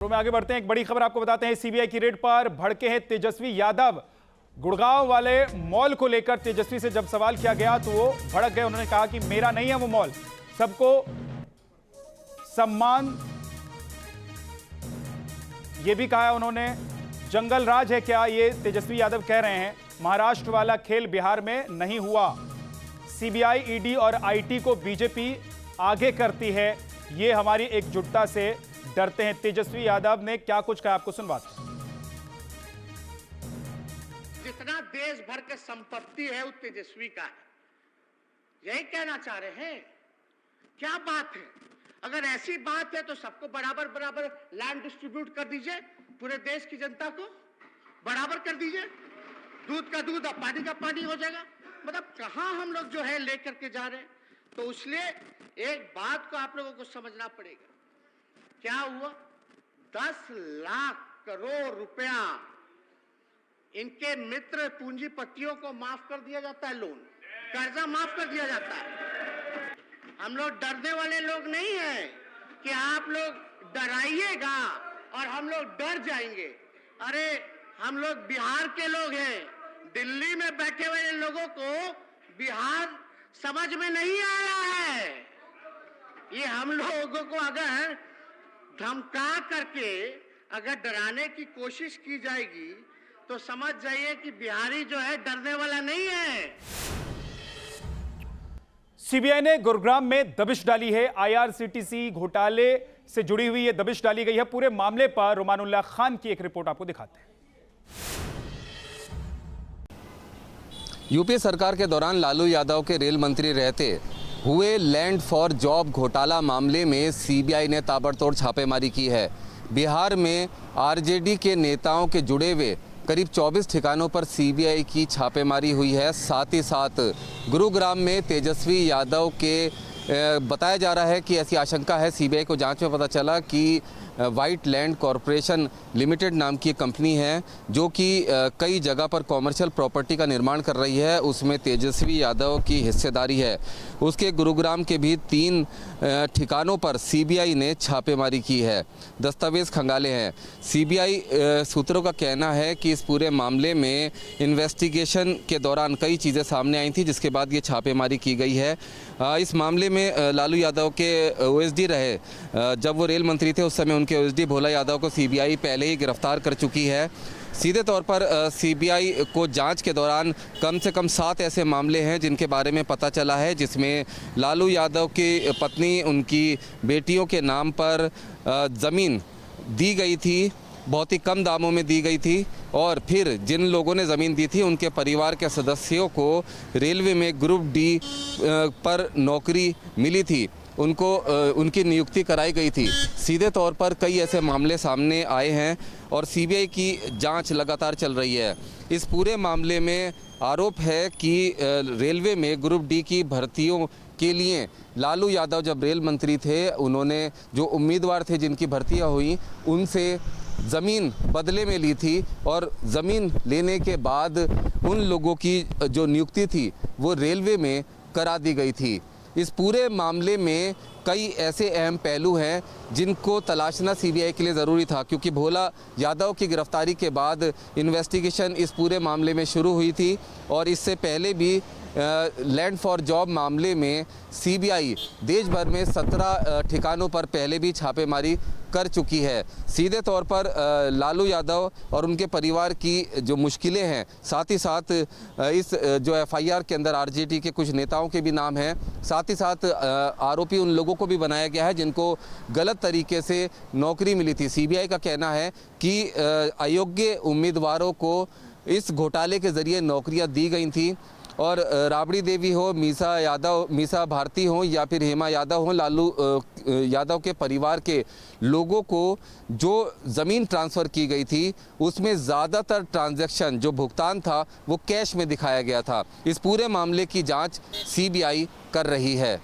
तो में आगे बढ़ते हैं। एक बड़ी खबर आपको बताते हैं। सीबीआई की रेड पर भड़के हैं तेजस्वी यादव। गुड़गांव वाले मॉल को लेकर तेजस्वी से जब सवाल किया गया तो वो भड़क गए। उन्होंने कहा कि मेरा नहीं है वो मॉल, सबको सम्मान, ये भी कहा है उन्होंने। जंगल राज है क्या, ये तेजस्वी यादव कह रहे हैं। महाराष्ट्र वाला खेल बिहार में नहीं हुआ। सीबीआई, ईडी और आईटी को बीजेपी आगे करती है, ये हमारी एकजुटता से डरते हैं। तेजस्वी यादव ने क्या कुछ कहा, आपको सुनवाते हैं। जितना देश भर के संपत्ति है वो तेजस्वी का है, यही कहना चाह रहे हैं। क्या बात है, अगर ऐसी बात है तो सबको बराबर बराबर लैंड डिस्ट्रीब्यूट कर दीजिए, पूरे देश की जनता को बराबर कर दीजिए। दूध का दूध और पानी का पानी हो जाएगा। मतलब कहां हम लोग जो है लेकर के जा रहे हैं। तो इसलिए एक बात को आप लोगों को समझना पड़ेगा। क्या हुआ, 10 लाख करोड़ रुपया इनके मित्र पूंजीपतियों को माफ कर दिया जाता है, लोन कर्जा माफ कर दिया जाता है। हम लोग डरने वाले लोग नहीं हैं कि आप लोग डराइएगा और हम लोग डर जाएंगे। अरे हम लोग बिहार के लोग हैं, दिल्ली में बैठे हुए लोगों को बिहार समझ में नहीं आ रहा है। ये हम लोगों को अगर धमका करके अगर डराने की कोशिश की जाएगी तो समझ जाइए कि बिहारी जो है डरने वाला नहीं है। सीबीआई ने गुरुग्राम में दबिश डाली है। आईआरसीटीसी घोटाले से जुड़ी हुई ये दबिश डाली गई है। पूरे मामले पर रुमानुल्लाह खान की एक रिपोर्ट आपको दिखाते हैं। यूपी सरकार के दौरान लालू यादव के रेल मंत्री रहते हुए लैंड फॉर जॉब घोटाला मामले में सीबीआई ने ताबड़तोड़ छापेमारी की है। बिहार में आरजेडी के नेताओं के जुड़े हुए करीब 24 ठिकानों पर सीबीआई की छापेमारी हुई है। साथ ही साथ गुरुग्राम में तेजस्वी यादव के बताया जा रहा है कि ऐसी आशंका है, सीबीआई को जांच में पता चला कि वाइट लैंड कॉरपोरेशन लिमिटेड नाम की एक कंपनी है जो कि कई जगह पर कॉमर्शियल प्रॉपर्टी का निर्माण कर रही है, उसमें तेजस्वी यादव की हिस्सेदारी है। उसके गुरुग्राम के भी 3 ठिकानों पर सीबीआई ने छापेमारी की है, दस्तावेज खंगाले हैं। सीबीआई सूत्रों का कहना है कि इस पूरे मामले में इन्वेस्टिगेशन के दौरान कई चीज़ें सामने आई थी, जिसके बाद ये छापेमारी की गई है। इस मामले में लालू यादव के ओएसडी रहे, जब वो रेल मंत्री थे उस समय उनके ओएसडी भोला यादव को सीबीआई पहले ही गिरफ्तार कर चुकी है। सीधे तौर पर सीबीआई को जांच के दौरान कम से कम 7 ऐसे मामले हैं जिनके बारे में पता चला है, जिसमें लालू यादव की पत्नी, उनकी बेटियों के नाम पर ज़मीन दी गई थी, बहुत ही कम दामों में दी गई थी। और फिर जिन लोगों ने ज़मीन दी थी उनके परिवार के सदस्यों को रेलवे में ग्रुप डी पर नौकरी मिली थी, उनको उनकी नियुक्ति कराई गई थी। सीधे तौर पर कई ऐसे मामले सामने आए हैं और सीबीआई की जांच लगातार चल रही है। इस पूरे मामले में आरोप है कि रेलवे में ग्रुप डी की भर्तियों के लिए लालू यादव जब रेल मंत्री थे, उन्होंने जो उम्मीदवार थे जिनकी भर्तियां हुई उनसे ज़मीन बदले में ली थी और ज़मीन लेने के बाद उन लोगों की जो नियुक्ति थी वो रेलवे में करा दी गई थी। इस पूरे मामले में कई ऐसे अहम पहलू हैं जिनको तलाशना सीबीआई के लिए ज़रूरी था, क्योंकि भोला यादव की गिरफ्तारी के बाद इन्वेस्टिगेशन इस पूरे मामले में शुरू हुई थी और इससे पहले भी लैंड फॉर जॉब मामले में सीबीआई देश भर में 17 ठिकानों पर पहले भी छापेमारी कर चुकी है। सीधे तौर पर लालू यादव और उनके परिवार की जो मुश्किलें हैं, साथ ही साथ इस जो एफआईआर के अंदर आरजेडी के कुछ नेताओं के भी नाम हैं, साथ ही साथ आरोपी उन लोगों को भी बनाया गया है जिनको गलत तरीके से नौकरी मिली थी। सीबीआई का कहना है कि अयोग्य उम्मीदवारों को इस घोटाले के ज़रिए नौकरियां दी गई थी और राबड़ी देवी हो, मीसा भारती हो या फिर हेमा यादव हो, लालू यादव के परिवार के लोगों को जो ज़मीन ट्रांसफ़र की गई थी उसमें ज़्यादातर ट्रांजैक्शन जो भुगतान था वो कैश में दिखाया गया था। इस पूरे मामले की जांच सीबीआई कर रही है।